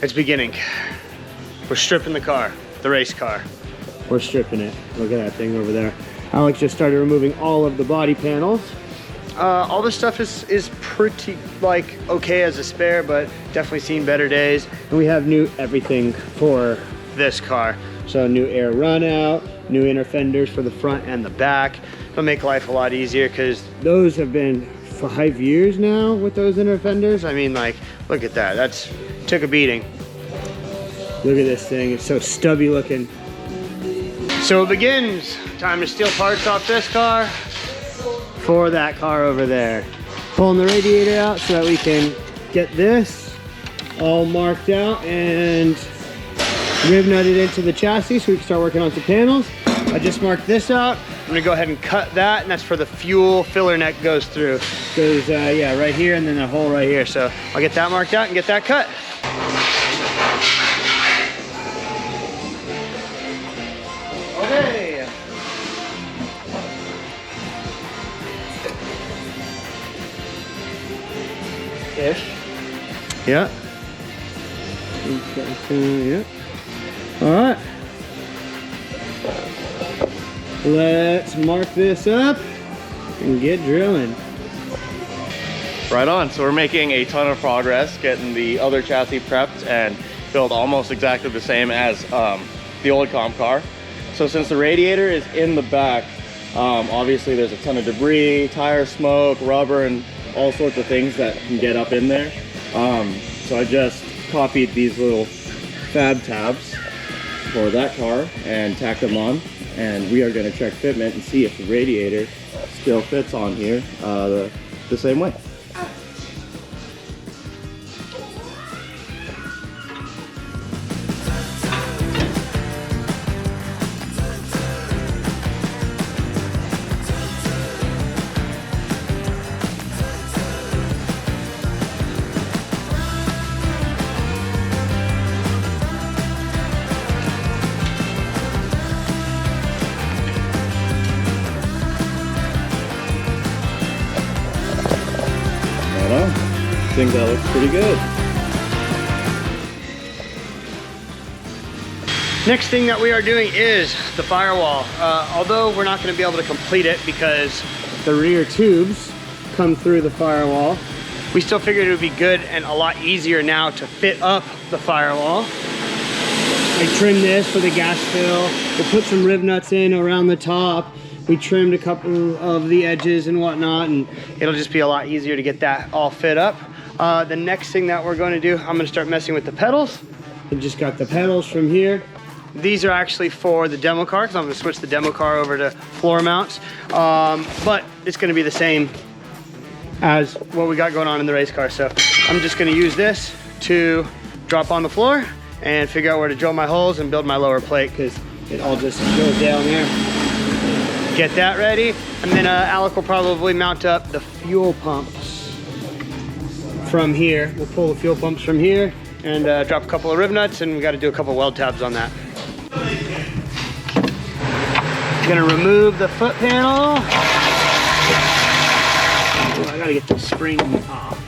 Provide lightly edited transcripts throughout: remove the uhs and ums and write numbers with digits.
It's beginning. We're stripping the car, the race car. We're stripping it. Look at that thing over there. Alex just started removing all of the body panels. All this stuff is pretty like okay as a spare, but definitely seen better days. And we have new everything for this car. So new air run out, new inner fenders for the front and the back. It'll make life a lot easier because those have been 5 years now with those inner fenders. I mean, like, look at that. That's took a beating. Look at this thing. It's so stubby looking. So it begins. Time to steal parts off this car for that car over there. Pulling the radiator out so that we can get this all marked out and rib nutted into the chassis so we can start working on some panels. I just marked this out. I'm gonna go ahead and cut that, and that's for the fuel filler neck goes through. Goes, yeah, right here, and then a hole right here. So I'll get that marked out and get that cut. Okay. Ish. Yeah. Yeah. All right. Let's mark this up and get drilling. Right on. So we're making a ton of progress getting the other chassis prepped and built almost exactly the same as the old comp car. So since the radiator is in the back, obviously there's a ton of debris, tire smoke, rubber, and all sorts of things that can get up in there. So I just copied these little fab tabs for that car and tacked them on. And we are going to check fitment and see if the radiator still fits on here the same way. I think that looks pretty good. Next thing that we are doing is the firewall. Although we're not going to be able to complete it because the rear tubes come through the firewall, we still figured it would be good and a lot easier now to fit up the firewall. I trimmed this for the gas fill. We'll put some rib nuts in around the top. We trimmed a couple of the edges and whatnot, and it'll just be a lot easier to get that all fit up. The next thing that we're going to do, I'm going to start messing with the pedals. I just got the pedals from here. These are actually for the demo car because I'm going to switch the demo car over to floor mounts. But it's going to be the same as what we got going on in the race car. So I'm just going to use this to drop on the floor and figure out where to drill my holes and build my lower plate because it all just goes down there. Get that ready, and then Alec will probably mount up the fuel pumps from here. We'll pull the fuel pumps from here and drop a couple of rib nuts, and we got to do a couple weld tabs on that. Gonna remove the foot panel. Oh, I gotta get the spring off.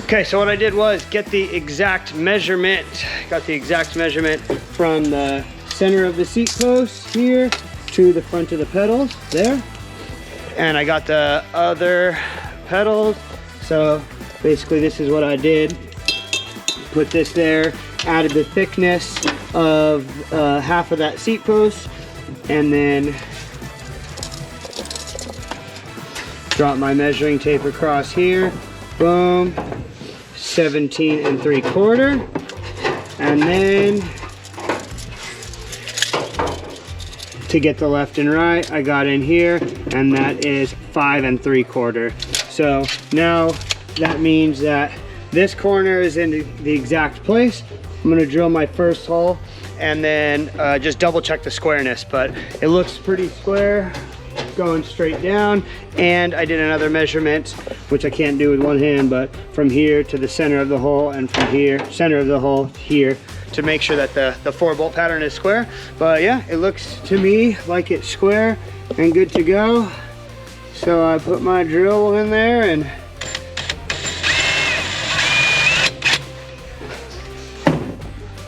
Okay, so what I did was get the exact measurement. Got the exact measurement from the center of the seat post here to the front of the pedals there. And I got the other pedals. So basically this is what I did. Put this there, added the thickness of half of that seat post, and then drop my measuring tape across here. Boom. 17 3/4, and then to get the left and right I got in here, and that is 5 3/4. So now that means that this corner is in the exact place, I'm gonna drill my first hole and then just double check the squareness, but it looks pretty square, going straight down. And I did another measurement, which I can't do with one hand, but from here to the center of the hole, and from here, center of the hole here, to make sure that the 4-bolt pattern is square. But yeah, it looks to me like it's square and good to go. So I put my drill in there and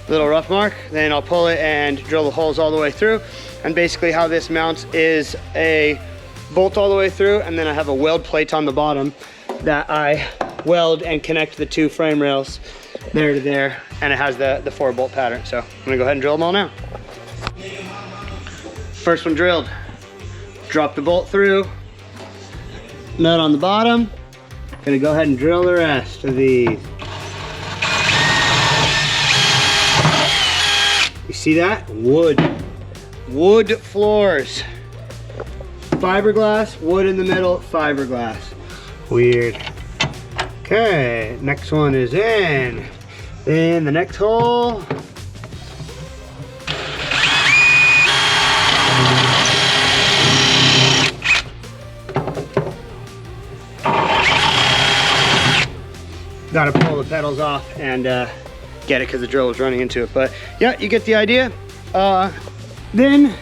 little rough mark, then I'll pull it and drill the holes all the way through. And basically how this mounts is a bolt all the way through, and then I have a weld plate on the bottom that I weld and connect the 2 frame rails there to there, and it has the 4-bolt pattern. So I'm gonna go ahead and drill them all now. First one drilled. Drop the bolt through, nut on the bottom. Gonna go ahead and drill the rest of these. You see that? Wood floors. Fiberglass, wood in the middle, fiberglass. Weird. Okay, next one is in. Then the next hole. Gotta pull the pedals off and get it because the drill was running into it. But yeah, you get the idea. Then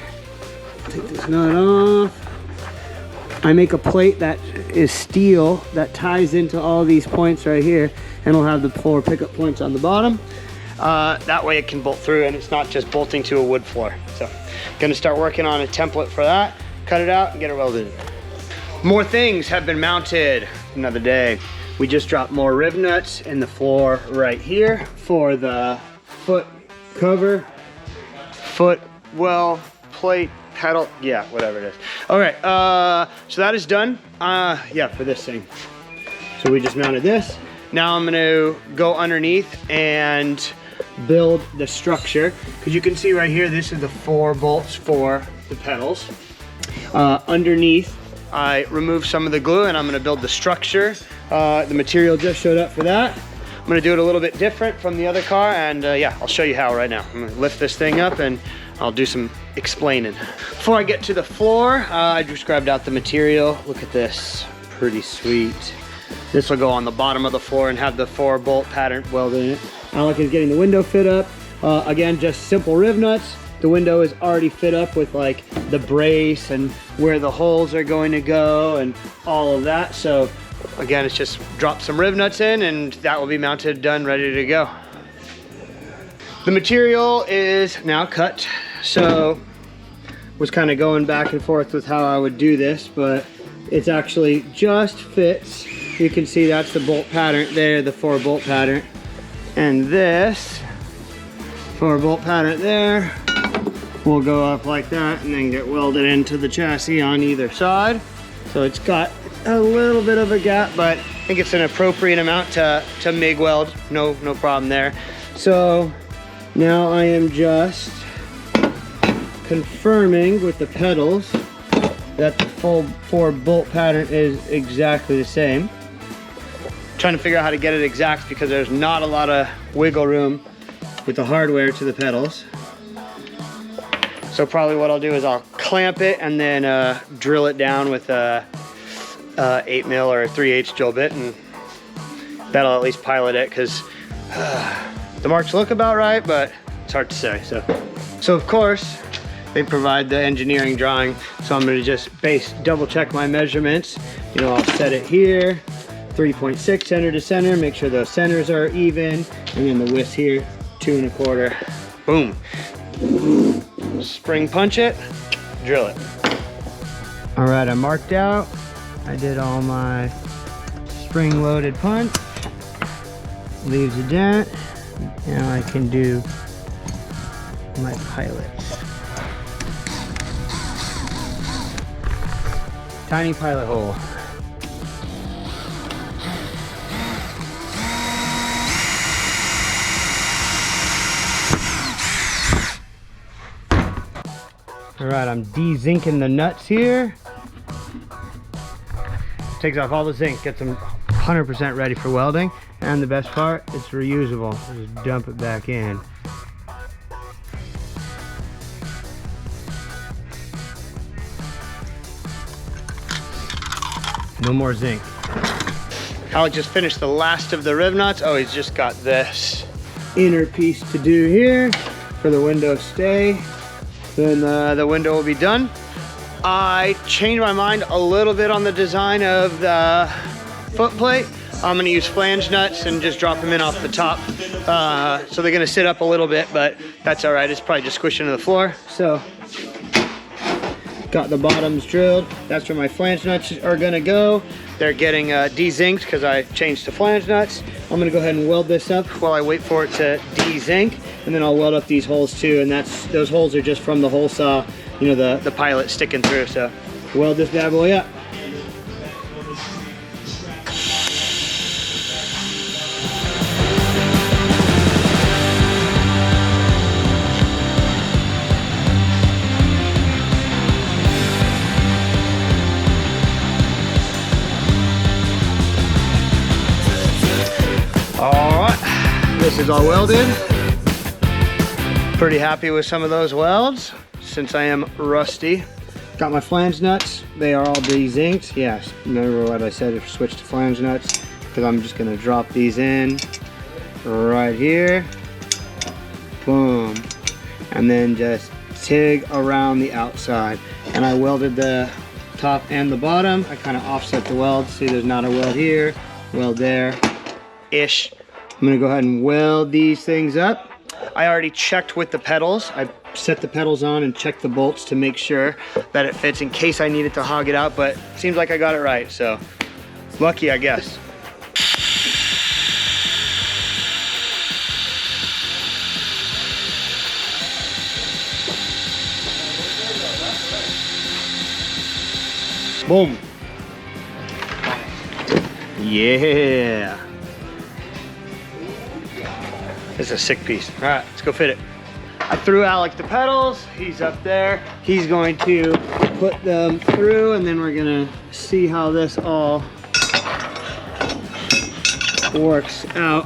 take this nut off. I make a plate that is steel that ties into all these points right here, and it'll have the 4 pickup points on the bottom. That way it can bolt through and it's not just bolting to a wood floor. So gonna start working on a template for that, cut it out and get it welded. More things have been mounted. Another day. We just dropped more rib nuts in the floor right here for the foot cover, foot well plate, pedal, yeah, whatever it is. All right, so that is done. Yeah, for this thing. So we just mounted this. Now I'm gonna go underneath and build the structure. Because you can see right here, this is the 4 bolts for the pedals. Underneath, I removed some of the glue and I'm gonna build the structure. The material just showed up for that. I'm gonna do it a little bit different from the other car, and yeah, I'll show you how right now. I'm gonna lift this thing up and I'll do some explaining. Before I get to the floor, I just grabbed out the material. Look at this, pretty sweet. This will go on the bottom of the floor and have the 4-bolt pattern welded in it. Alec is getting the window fit up. Again, just simple rib nuts. The window is already fit up with like the brace and where the holes are going to go and all of that. So again, it's just drop some rib nuts in and that will be mounted, done, ready to go. The material is now cut. So was kind of going back and forth with how I would do this, but it's actually just fits. You can see that's the bolt pattern there, the 4-bolt pattern. And this 4-bolt pattern there will go up like that and then get welded into the chassis on either side. So it's got a little bit of a gap, but I think it's an appropriate amount to MIG weld. No problem there. So now I am just confirming with the pedals that the full 4-bolt pattern is exactly the same. Trying to figure out how to get it exact because there's not a lot of wiggle room with the hardware to the pedals. So probably what I'll do is I'll clamp it and then drill it down with a 8mm or a 3/8 drill bit, and that'll at least pilot it because the marks look about right, but it's hard to say. So of course they provide the engineering drawing, so I'm going to just double check my measurements. You know, I'll set it here, 3.6 center to center, make sure those centers are even, and then the width here, 2 1/4. Boom. Spring punch it, drill it. All right, I marked out. I did all my spring loaded punch. Leaves a dent. Now I can do my pilots. Tiny pilot hole. All right, I'm de-zinking the nuts here. Takes off all the zinc, gets them 100% ready for welding. And the best part, it's reusable. Just dump it back in. No more zinc. Alec just finished the last of the rib nuts. Oh, he's just got this inner piece to do here for the window stay. Then the window will be done. I changed my mind a little bit on the design of the foot plate. I'm gonna use flange nuts and just drop them in off the top. So they're gonna sit up a little bit, but that's all right. It's probably just squished into the floor. So, got the bottoms drilled. That's where my flange nuts are gonna go. They're getting de-zinced because I changed to flange nuts. I'm gonna go ahead and weld this up while I wait for it to de-zinc, and then I'll weld up these holes too. And those holes are just from the hole saw, you know, the pilot sticking through. So, weld this bad boy up. This is all welded. Pretty happy with some of those welds since I am rusty. Got my flange nuts. They are all de-zinced. Yes, remember what I said, switch to flange nuts, because I'm just gonna drop these in right here. Boom. And then just TIG around the outside. And I welded the top and the bottom. I kind of offset the weld. See, there's not a weld here, weld there-ish. I'm gonna go ahead and weld these things up. I already checked with the pedals. I set the pedals on and checked the bolts to make sure that it fits in case I needed to hog it out, but seems like I got it right, so lucky, I guess. Boom. Yeah. This is a sick piece. All right, let's go fit it. I threw Alec the pedals. He's up there. He's going to put them through, and then we're gonna see how this all works out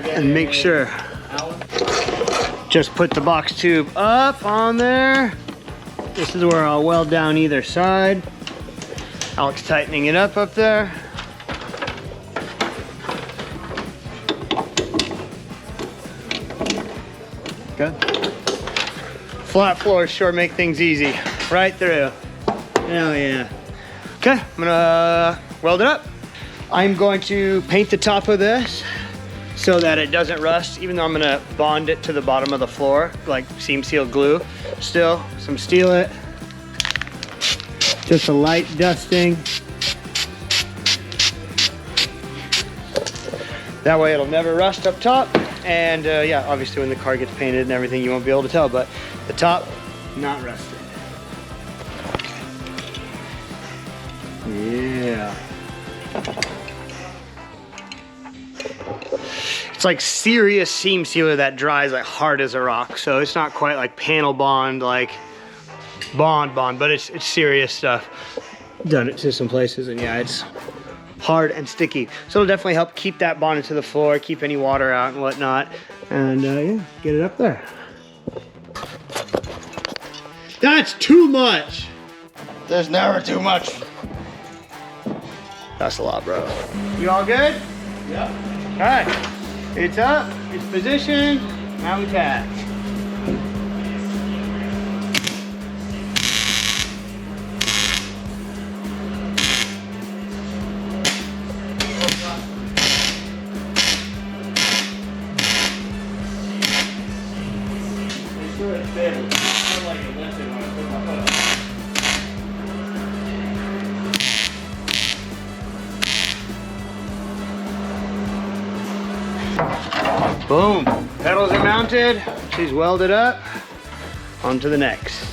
and make sure. Just put the box tube up on there. This is where I'll weld down either side. Alec's tightening it up there. Good. Flat floors sure make things easy. Right through. Hell yeah. Okay, I'm gonna weld it up. I'm going to paint the top of this so that it doesn't rust, even though I'm gonna bond it to the bottom of the floor, like seam seal glue. Still, some steel it. Just a light dusting. That way it'll never rust up top. And yeah, obviously when the car gets painted and everything, you won't be able to tell, but the top, not rusted. Yeah. It's like serious seam sealer that dries like hard as a rock. So it's not quite like panel bond, like bond, but it's serious stuff. Done it to some places, and yeah, it's hard and sticky. So it'll definitely help keep that bonded to the floor, keep any water out and whatnot. And yeah, get it up there. That's too much. There's never too much. That's a lot, bro. You all good? Yeah. All right, it's up, it's positioned, now we tap. Boom, pedals are mounted, she's welded up, on to the next.